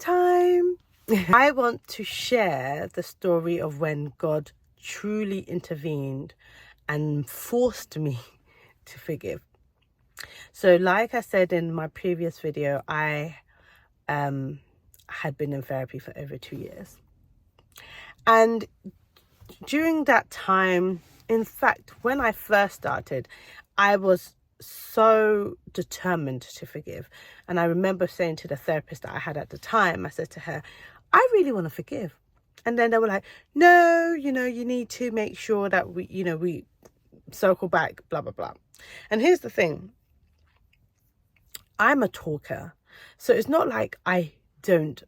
time. I want to share the story of when God truly intervened and forced me to forgive. So like I said in my previous video, I had been in therapy for over 2 years. And during that time, in fact, when I first started, I was so determined to forgive. And I remember saying to the therapist that I had at the time, I said to her, I really want to forgive. And then they were like, no, you need to make sure that we circle back, blah, blah, blah. And here's the thing. I'm a talker. So it's not like I don't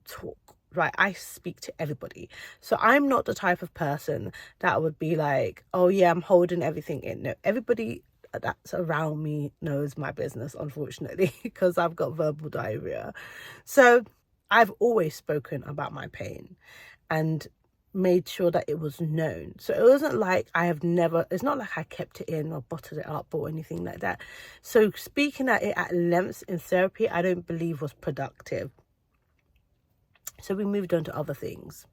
talk, right? I speak to everybody. So I'm not the type of person that would be like, oh yeah, I'm holding everything in. No, everybody that's around me knows my business, unfortunately, because I've got verbal diarrhea. So I've always spoken about my pain and made sure that it was known. So it wasn't like it's not like I kept it in or bottled it up or anything like that. So speaking at it at length in therapy, I don't believe was productive. So we moved on to other things,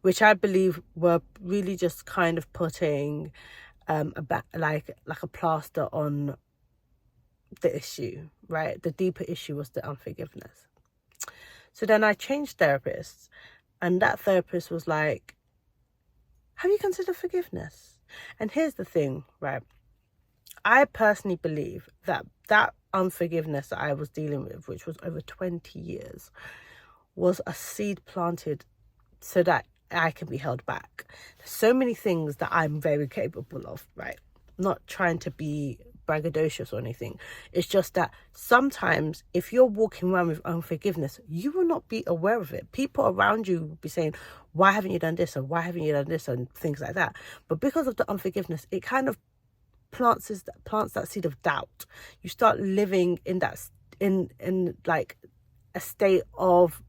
which I believe were really just kind of putting like a plaster on the issue, right? The deeper issue was the unforgiveness. So then I changed therapists, and that therapist was like, have you considered forgiveness? And here's the thing, right? I personally believe that unforgiveness that I was dealing with, which was over 20 years, was a seed planted so that I can be held back. There's so many things that I'm very capable of, right? Not trying to be braggadocious or anything. It's just that sometimes if you're walking around with unforgiveness, you will not be aware of it. People around you will be saying, why haven't you done this? Or why haven't you done this? And things like that. But because of the unforgiveness, it kind of plants that seed of doubt. You start living in that, in like a state of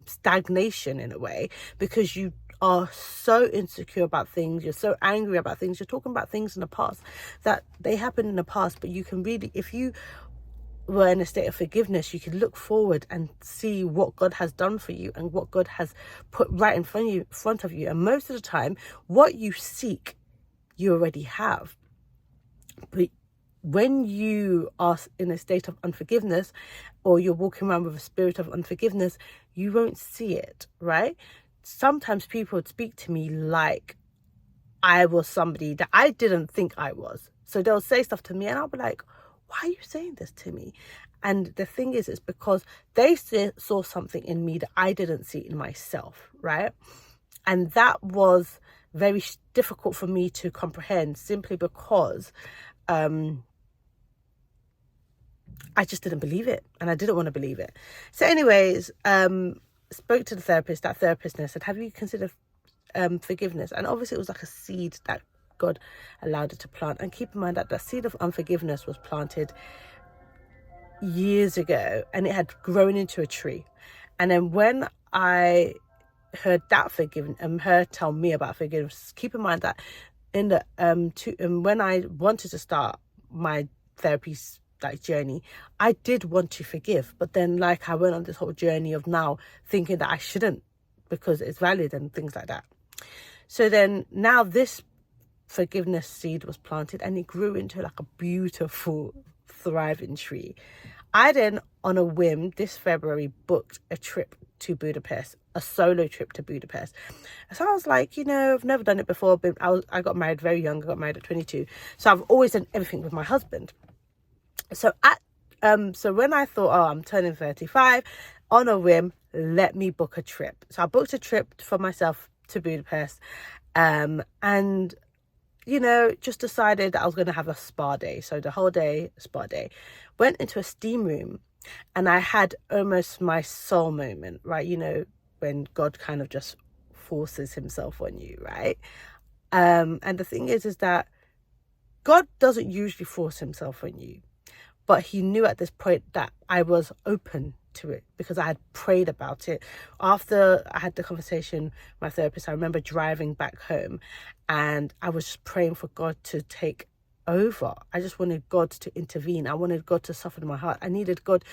stagnation in a way, because you are so insecure about things, you're so angry about things, you're talking about things in the past that they happened in the past, but you can really, if you were in a state of forgiveness, you can look forward and see what God has done for you and what God has put right in front of you. And most of the time, what you seek, you already have. But when you are in a state of unforgiveness, or you're walking around with a spirit of unforgiveness, you won't see it, right? Sometimes people would speak to me like I was somebody that I didn't think I was. So they'll say stuff to me and I'll be like, why are you saying this to me? And the thing is, it's because they saw something in me that I didn't see in myself, right? And that was very difficult for me to comprehend, simply because I just didn't believe it, and I didn't want to believe it. So anyways, spoke to the therapist, that therapist, and I said, have you considered forgiveness? And obviously it was like a seed that God allowed it to plant. And keep in mind that the seed of unforgiveness was planted years ago, and it had grown into a tree. And then when I heard that her tell me about forgiveness, keep in mind that in the when I wanted to start my therapy journey, I did want to forgive, but then I went on this whole journey of now thinking that I shouldn't because it's valid and things like that. So then now this forgiveness seed was planted and it grew into a beautiful thriving tree. I then, on a whim, this February booked a trip to Budapest, a solo trip to Budapest. So I was like, I've never done it before, but I got married very young. I got married at 22. So I've always done everything with my husband. So so when I thought, I'm turning 35, on a whim, let me book a trip. So I booked a trip for myself to Budapest, and just decided that I was going to have a spa day. So the whole day, spa day. Went into a steam room, and I had almost my soul moment, right? When God kind of just forces himself on you, right? And the thing is that God doesn't usually force himself on you. But he knew at this point that I was open to it because I had prayed about it. After I had the conversation with my therapist, I remember driving back home and I was just praying for God to take over. I just wanted God to intervene. I wanted God to soften my heart. I needed God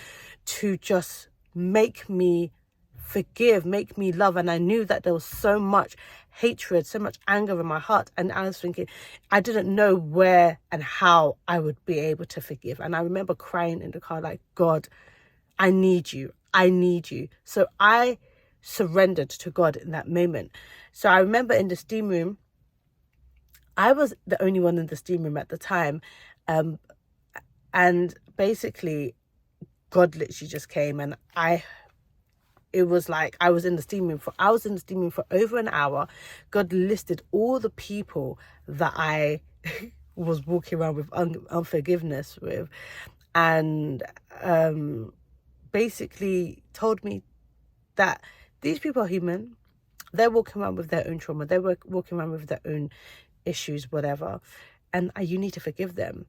to just make me forgive, make me love. And I knew that there was so much hatred, so much anger in my heart. And I was thinking, I didn't know where and how I would be able to forgive. And I remember crying in the car like, God, I need you. I need you. So I surrendered to God in that moment. So I remember in the steam room, I was the only one in the steam room at the time. And basically, God literally just came, and it was like I was in the steam room for over an hour. God listed all the people that I was walking around with unforgiveness with, and basically told me that these people are human. They're walking around with their own trauma. They're walking around with their own issues, whatever. And you need to forgive them.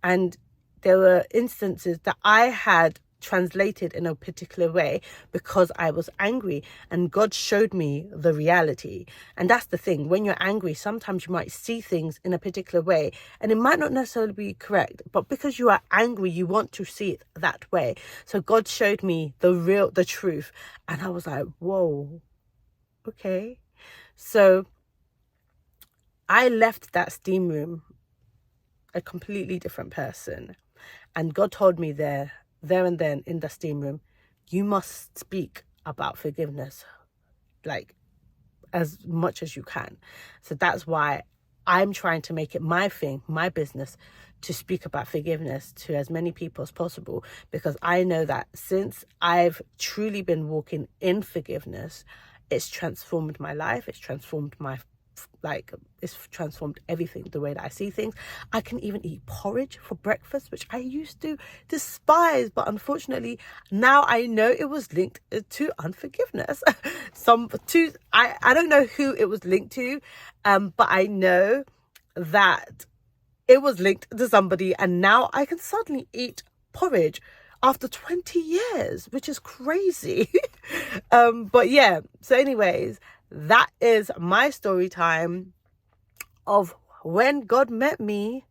And there were instances that I had translated in a particular way because I was angry, and God showed me the reality. And that's the thing, when you're angry, sometimes you might see things in a particular way and it might not necessarily be correct, but because you are angry, you want to see it that way. So God showed me the truth, and I was like, whoa, okay. So I left that steam room a completely different person. And God told me there and then in the steam room, you must speak about forgiveness, like, as much as you can. So that's why I'm trying to make it my thing, my business, to speak about forgiveness to as many people as possible, because I know that since I've truly been walking in forgiveness, it's transformed my life. It's transformed it's transformed everything, the way that I see things. I can even eat porridge for breakfast, which I used to despise, but unfortunately now I know it was linked to unforgiveness. I don't know who it was linked to, but I know that it was linked to somebody, and now I can suddenly eat porridge after 20 years, which is crazy. But yeah, so anyways, that is my story time of when God met me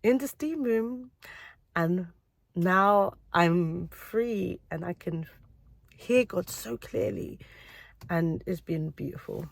in the steam room, and now I'm free and I can hear God so clearly, and it's been beautiful.